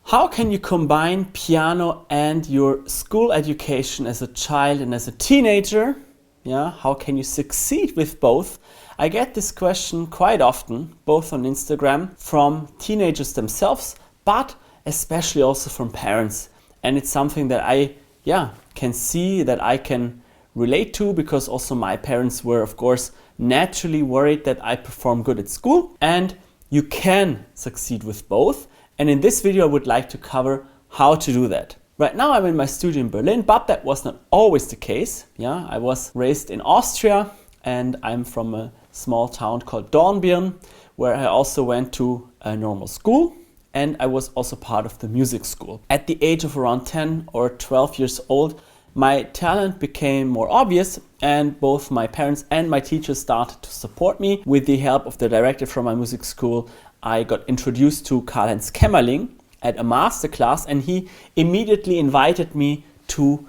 How can you combine piano and your school education as a child and as a teenager? Yeah, how can you succeed with both? I get this question quite often, both on Instagram, from teenagers themselves, but especially also from parents. And it's something that I can see, that I can relate to, because also my parents were, of course, naturally worried that I perform good at school. And you can succeed with both. And in this video, I would like to cover how to do that. Right now, I'm in my studio in Berlin, but that was not always the case. Yeah, I was raised in Austria, and I'm from a small town called Dornbirn, where I also went to a normal school, and I was also part of the music school. At the age of around 10 or 12 years old, my talent became more obvious, and both my parents and my teachers started to support me. With the help of the director from my music school, I got introduced to Karl-Heinz Kämmerling at a masterclass, and he immediately invited me to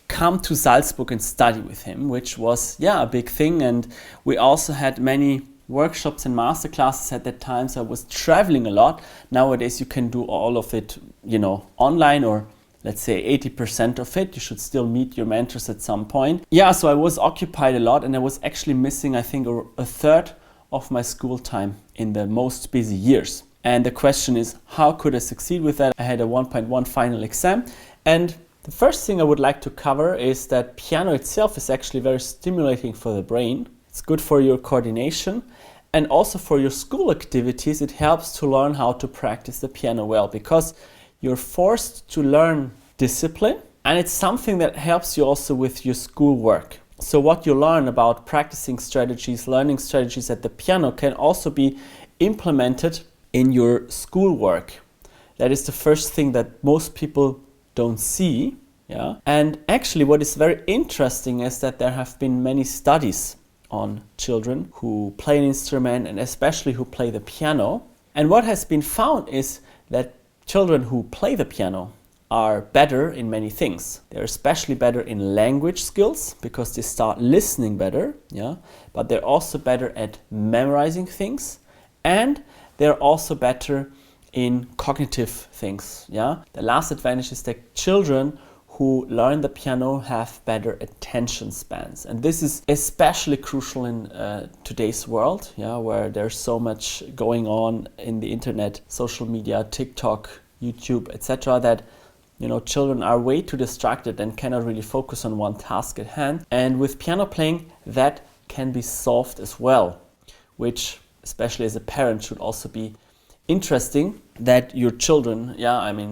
come to Salzburg and study with him, which was a big thing. And we also had many workshops and masterclasses at that time, so I was traveling a lot. Nowadays you can do all of it, online, or let's say 80% of it. You should still meet your mentors at some point. So I was occupied a lot, and I was actually missing, I think, a third of my school time in the most busy years. And the question is, how could I succeed with that? I had a 1.1 final exam, and the first thing I would like to cover is that piano itself is actually very stimulating for the brain. It's good for your coordination, and also for your school activities. It helps to learn how to practice the piano well, because you're forced to learn discipline, and it's something that helps you also with your school work. So what you learn about practicing strategies, learning strategies at the piano, can also be implemented in your school work. That is the first thing that most people don't see. And actually what is very interesting is that there have been many studies on children who play an instrument, and especially who play the piano. And what has been found is that children who play the piano are better in many things. They're especially better in language skills, because they start listening better, but they're also better at memorizing things, and they're also better in cognitive things. The last advantage is that children who learn the piano have better attention spans, and this is especially crucial in today's world, where there's so much going on in the internet, social media, TikTok, YouTube, etc., that children are way too distracted and cannot really focus on one task at hand. And with piano playing, that can be solved as well, which, especially as a parent, should also be interesting, that your children,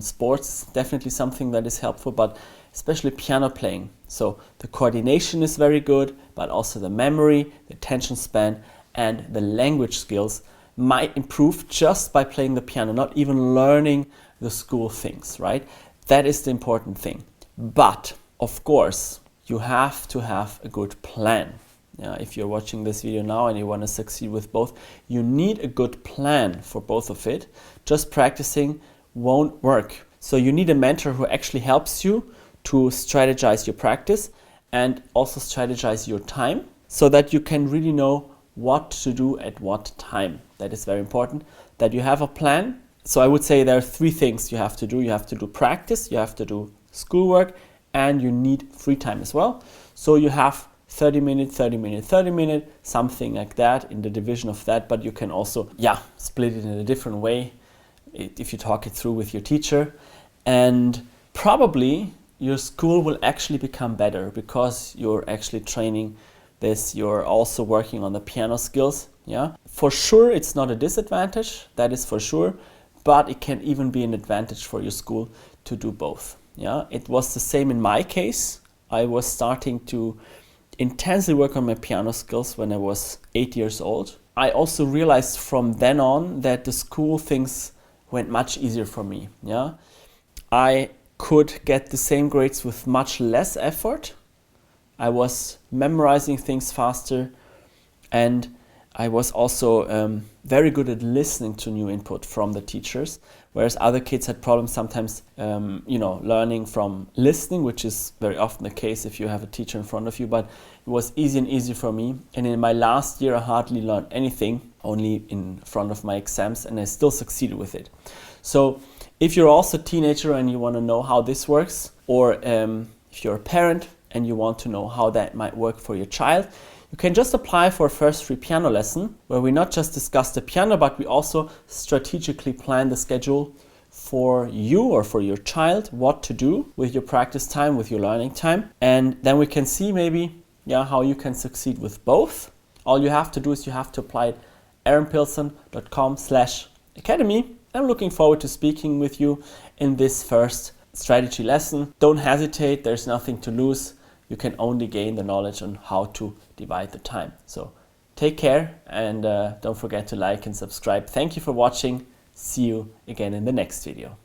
sports is definitely something that is helpful, but especially piano playing. So the coordination is very good, but also the memory, the attention span, and the language skills might improve just by playing the piano, not even learning the school things, right? That is the important thing. But of course, you have to have a good plan. If you're watching this video now and you want to succeed with both, you need a good plan for both of it. Just practicing won't work. So you need a mentor who actually helps you to strategize your practice and also strategize your time, so that you can really know what to do at what time. That is very important, that you have a plan. So I would say there are three things you have to do. You have to do practice, you have to do schoolwork, and you need free time as well. So you have 30 minutes, 30 minutes, 30 minutes, something like that in the division of that. But you can also, split it in a different way if you talk it through with your teacher. And probably your school will actually become better, because you're actually training this. You're also working on the piano skills. For sure, it's not a disadvantage, that is for sure. But it can even be an advantage for your school to do both. It was the same in my case. I was starting to intensely work on my piano skills when I was 8 years old. I also realized from then on that the school things went much easier for me. I could get the same grades with much less effort. I was memorizing things faster, and I was also very good at listening to new input from the teachers, whereas other kids had problems sometimes, learning from listening, which is very often the case if you have a teacher in front of you. But it was easy and easy for me. And in my last year, I hardly learned anything, only in front of my exams, and I still succeeded with it. So If you're also a teenager and you want to know how this works, or if you're a parent and you want to know how that might work for your child, you can just apply for a first free piano lesson, where we not just discuss the piano, but we also strategically plan the schedule for you or for your child, what to do with your practice time, with your learning time. And then we can see maybe how you can succeed with both. All you have to do is you have to apply at aaronpilson.com/academy. I'm looking forward to speaking with you in this first strategy lesson. Don't hesitate, there's nothing to lose. You can only gain the knowledge on how to divide the time. So take care, and don't forget to like and subscribe. Thank you for watching. See you again in the next video.